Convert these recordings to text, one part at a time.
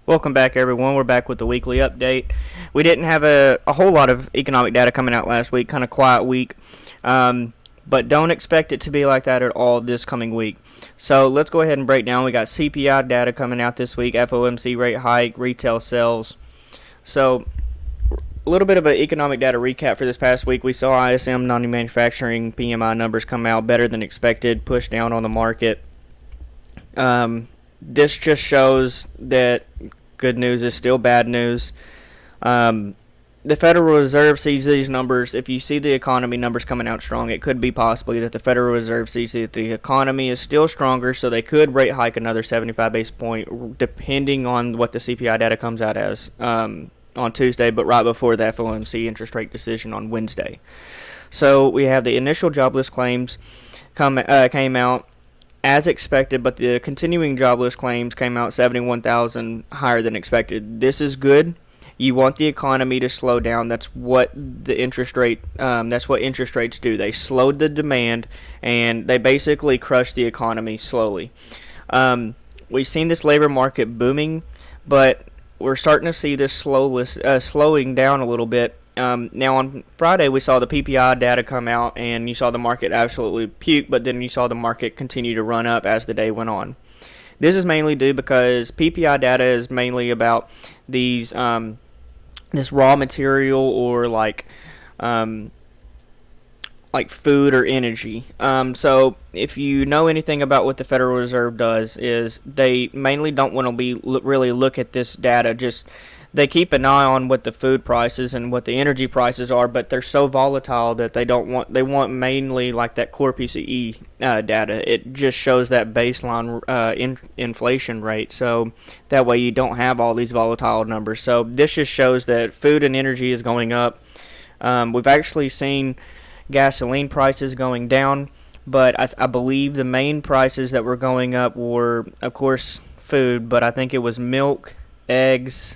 Welcome back, everyone. We're back with the weekly update. We didn't have a whole lot of economic data coming out last week, kind of quiet week, but don't expect it to be like that at all this coming week. So let's go ahead and break down. We got CPI data coming out this week, FOMC rate hike, retail sales. So a little bit of an economic data recap for this past week. We saw ISM non-manufacturing PMI numbers come out better than expected, push down on the market. This just shows that good news is still bad news. The Federal Reserve sees these numbers. If you see the economy numbers coming out strong, it could be possibly that the Federal Reserve sees that the economy is still stronger, so they could rate hike another 75 basis point, depending on what the CPI data comes out as on Tuesday, but right before the FOMC interest rate decision on Wednesday. So we have the initial jobless claims came out as expected, but the continuing jobless claims came out 71,000 higher than expected. This is good. You want the economy to slow down. That's what the interest rate. That's what interest rates do. They slowed the demand, and they basically crushed the economy slowly. We've seen this labor market booming, but we're starting to see this slowing down a little bit. Now on Friday we saw the PPI data come out, and you saw the market absolutely puke, but then you saw the market continue to run up as the day went on. This is mainly due because PPI data is mainly about these this raw material or like food or energy. So if you know anything about what the Federal Reserve does, is they mainly don't want to really look at this data. Just they keep an eye on what the food prices and what the energy prices are, but they're so volatile that they want mainly like that core PCE data. It just shows that baseline inflation rate, so that way you don't have all these volatile numbers. So this just shows that food and energy is going up. We've actually seen gasoline prices going down, but I believe the main prices that were going up were, of course, food, but I think it was milk, eggs,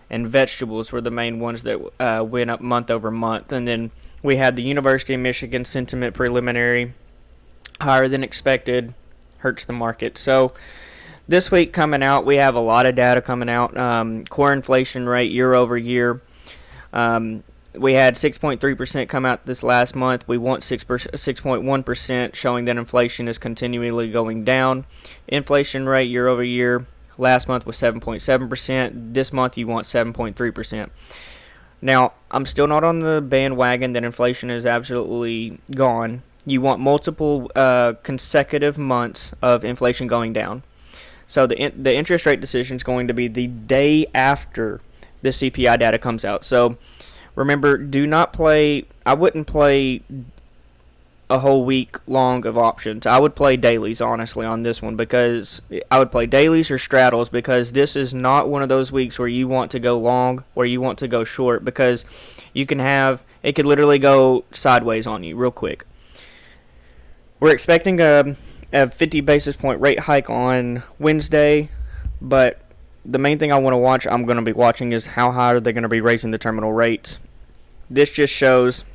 and vegetables were the main ones that went up month over month. And then we had the University of Michigan sentiment preliminary, higher than expected, hurts the market. So this week coming out, we have a lot of data coming out. Core inflation rate year over year. We had 6.3% come out this last month. We want 6.1%, showing that inflation is continually going down. Inflation rate year over year. Last month was 7.7%. This month you want 7.3%. Now, I'm still not on the bandwagon that inflation is absolutely gone. You want multiple consecutive months of inflation going down. So the interest rate decision is going to be the day after the CPI data comes out. So remember, I wouldn't play a whole week long of options. I would play dailies, honestly, on this one, because I would play dailies or straddles, because this is not one of those weeks where you want to go long or you want to go short, because it could literally go sideways on you real quick. We're expecting a 50 basis point rate hike on Wednesday, but the main thing I'm going to be watching is how high are they going to be raising the terminal rates. This just shows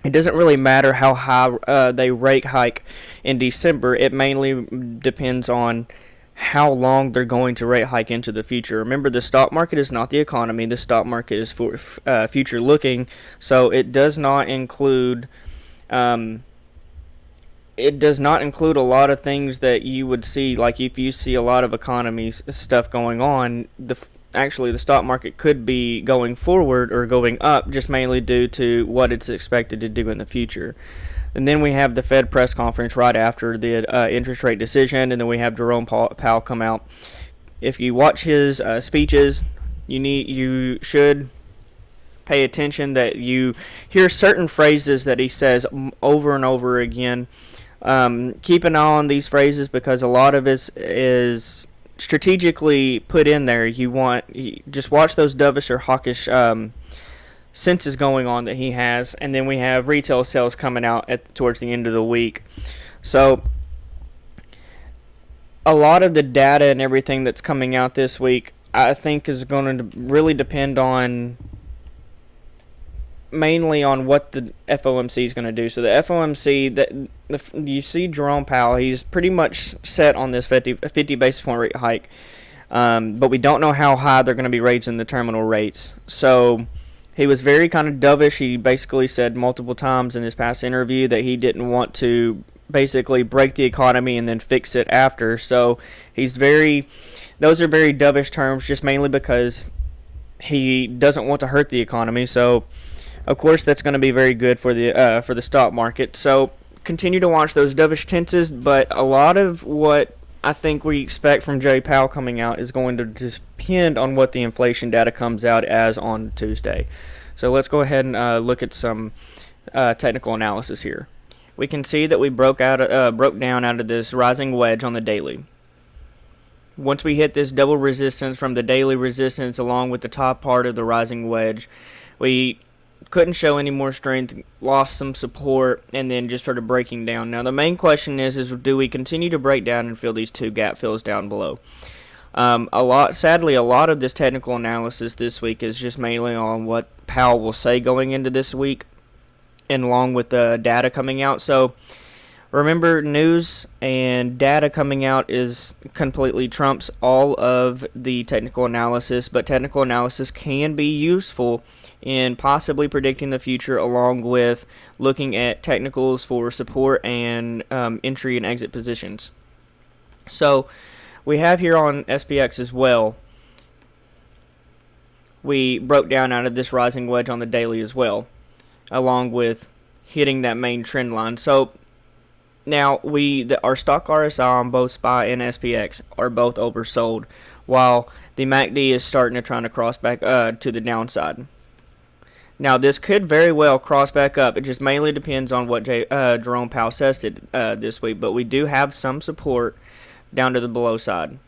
it doesn't really matter how high they rate hike in December. It mainly depends on how long they're going to rate hike into the future. Remember, the stock market is not the economy. The stock market is for future looking, so it does not include a lot of things that you would see. Like if you see a lot of economy stuff going on, actually the stock market could be going forward or going up, just mainly due to what it's expected to do in the future. And then we have the Fed press conference right after the interest rate decision, and then we have Jerome Powell come out. If you watch his speeches, you should pay attention that you hear certain phrases that he says over and over again. Keep an eye on these phrases, because a lot of it is strategically put in there. Just watch those dovish or hawkish senses going on that he has. And then we have retail sales coming out towards the end of the week. So a lot of the data and everything that's coming out this week, I think, is going to really depend on mainly on what the FOMC is going to do. So the FOMC, you see Jerome Powell, he's pretty much set on this 50 basis point rate hike, but we don't know how high they're going to be raising the terminal rates. So he was very kind of dovish. He basically said multiple times in his past interview that he didn't want to basically break the economy and then fix it after. So those are very dovish terms, just mainly because he doesn't want to hurt the economy. So of course that's going to be very good for the stock market. So continue to watch those dovish tenses, but a lot of what I think we expect from Jay Powell coming out is going to depend on what the inflation data comes out as on Tuesday. So let's go ahead and look at some technical analysis here. We can see that we broke down out of this rising wedge on the daily. Once we hit this double resistance from the daily resistance along with the top part of the rising wedge, we couldn't show any more strength, lost some support, and then just started breaking down. Now the main question is do we continue to break down and fill these two gap fills down below? Sadly, a lot of this technical analysis this week is just mainly on what Powell will say going into this week, and along with the data coming out. So remember, news and data coming out is completely trumps all of the technical analysis, but technical analysis can be useful in possibly predicting the future, along with looking at technicals for support and entry and exit positions. So we have here on SPX as well, we broke down out of this rising wedge on the daily as well, along with hitting that main trend line. So now our stock RSI on both SPY and SPX are both oversold, while the MACD is starting to try to cross back to the downside. Now this could very well cross back up. It just mainly depends on what Jerome Powell says this week, but we do have some support down to the below side.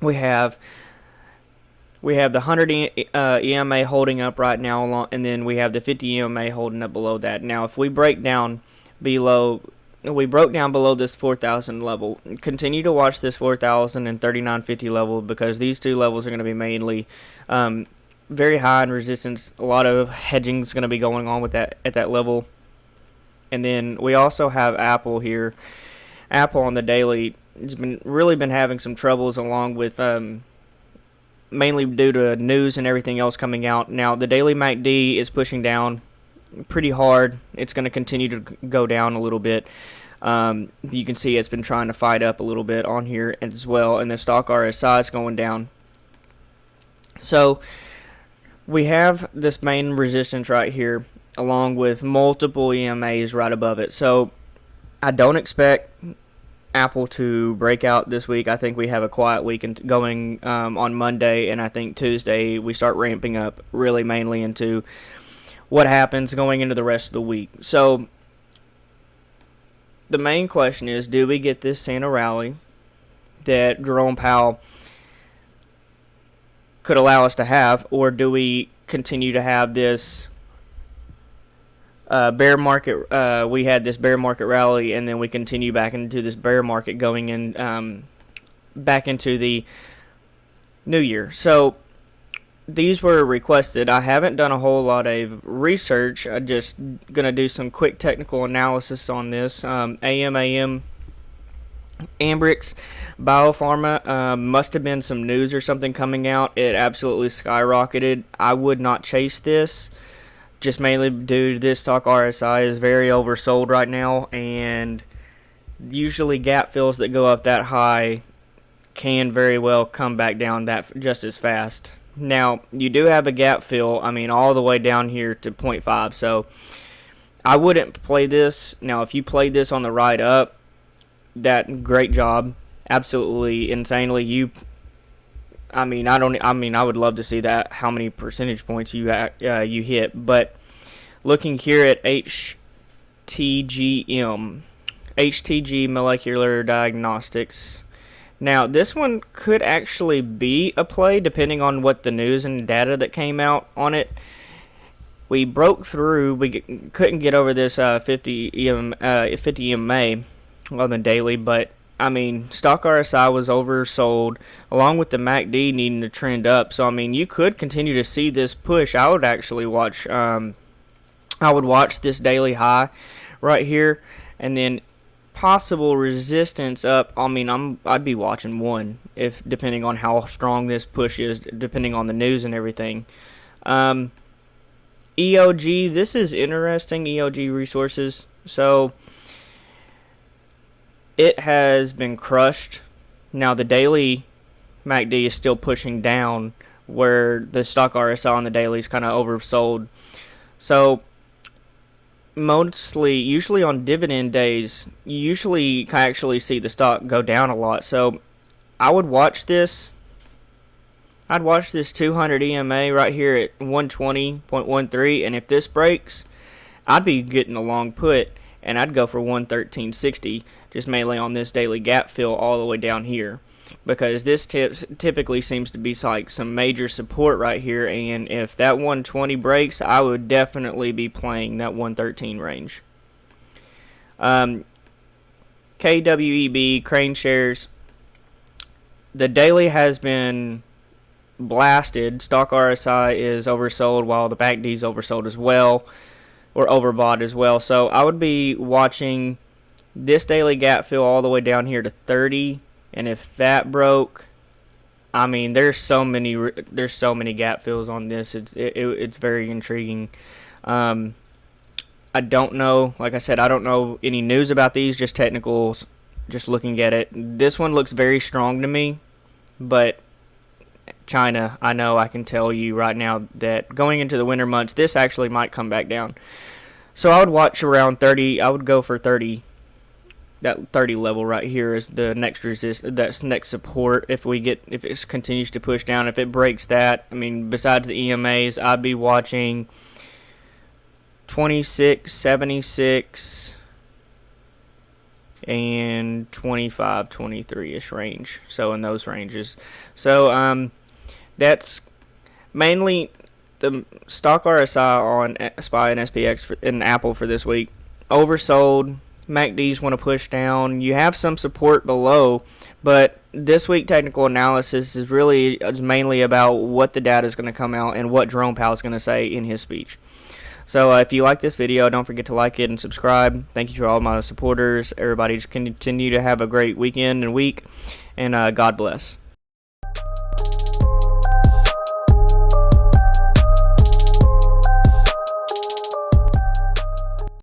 We have the 100 EMA holding up right now, and then we have the 50 EMA holding up below that. Now, if we broke down below this 4,000 level, continue to watch this 4,000 and 3950 level, because these two levels are going to be mainly very high in resistance. A lot of hedging is going to be going on with that at that level. And then we also have Apple here. Apple on the daily has really been having some troubles, along with mainly due to news and everything else coming out. Now the daily MACD is pushing down pretty hard. It's going to continue to go down a little bit. You can see it's been trying to fight up a little bit on here as well, and the stock RSI is going down. So we have this main resistance right here, along with multiple EMAs right above it. So I don't expect Apple to break out this week. I think we have a quiet week going on Monday, and I think Tuesday we start ramping up really mainly into what happens going into the rest of the week. So the main question is, do we get this Santa rally that Jerome Powell could allow us to have, or do we continue to have this bear market? We had this bear market rally, and then we continue back into this bear market going in back into the new year. So these were requested. I haven't done a whole lot of research. I'm just going to do some quick technical analysis on this. AM, Ambrx, Biopharma, must have been some news or something coming out. It absolutely skyrocketed. I would not chase this, just mainly due to this stock RSI is very oversold right now, and usually gap fills that go up that high can very well come back down that just as fast. Now, you do have a gap fill, all the way down here to 0.5, so I wouldn't play this. Now, if you played this on the ride up, great job, absolutely insanely. I would love to see that, how many percentage points you hit. But looking here at HTG Molecular Diagnostics. Now, this one could actually be a play depending on what the news and data that came out on it. We broke through. We couldn't get over this 50 EMA on the daily, but I mean, stock RSI was oversold, along with the MACD needing to trend up. So I mean, you could continue to see this push. I would actually watch. I would watch this daily high right here, and then possible resistance up. I mean, I'd be watching one if depending on how strong this push is, depending on the news and everything. EOG, this is interesting. EOG Resources. So it has been crushed. Now the daily MACD is still pushing down, where the stock RSI on the daily is kind of oversold. So usually on dividend days, you usually actually see the stock go down a lot. So I would watch this. I'd watch this 200 EMA right here at 120.13, and if this breaks, I'd be getting a long put, and I'd go for 113.60, just mainly on this daily gap fill all the way down here, because this typically seems to be like some major support right here, and if that 120 breaks, I would definitely be playing that 113 range. KWEB, Crane Shares, the daily has been blasted. Stock RSI is oversold while the MACD is oversold as well, or overbought as well. So I would be watching this daily gap fill all the way down here to 30, and if that broke, I mean, there's so many gap fills on this. It's very intriguing. I don't know. Like I said, I don't know any news about these. Just technicals. Just looking at it, this one looks very strong to me, but China, I know I can tell you right now that going into the winter months, this actually might come back down. So I would watch around 30. I would go for 30. That 30 level right here is the next that's next support. If it continues to push down, if it breaks that, I mean, besides the EMAs, I'd be watching 26.76 and 25.23ish range. So in those ranges. So that's mainly the stock RSI on SPY and SPX in Apple for this week. Oversold. MACDs want to push down. You have some support below, but this week technical analysis is mainly about what the data is going to come out and what Jerome Powell is going to say in his speech. So if you like this video, don't forget to like it and subscribe. Thank you to all my supporters. Everybody just continue to have a great weekend and week, and God bless.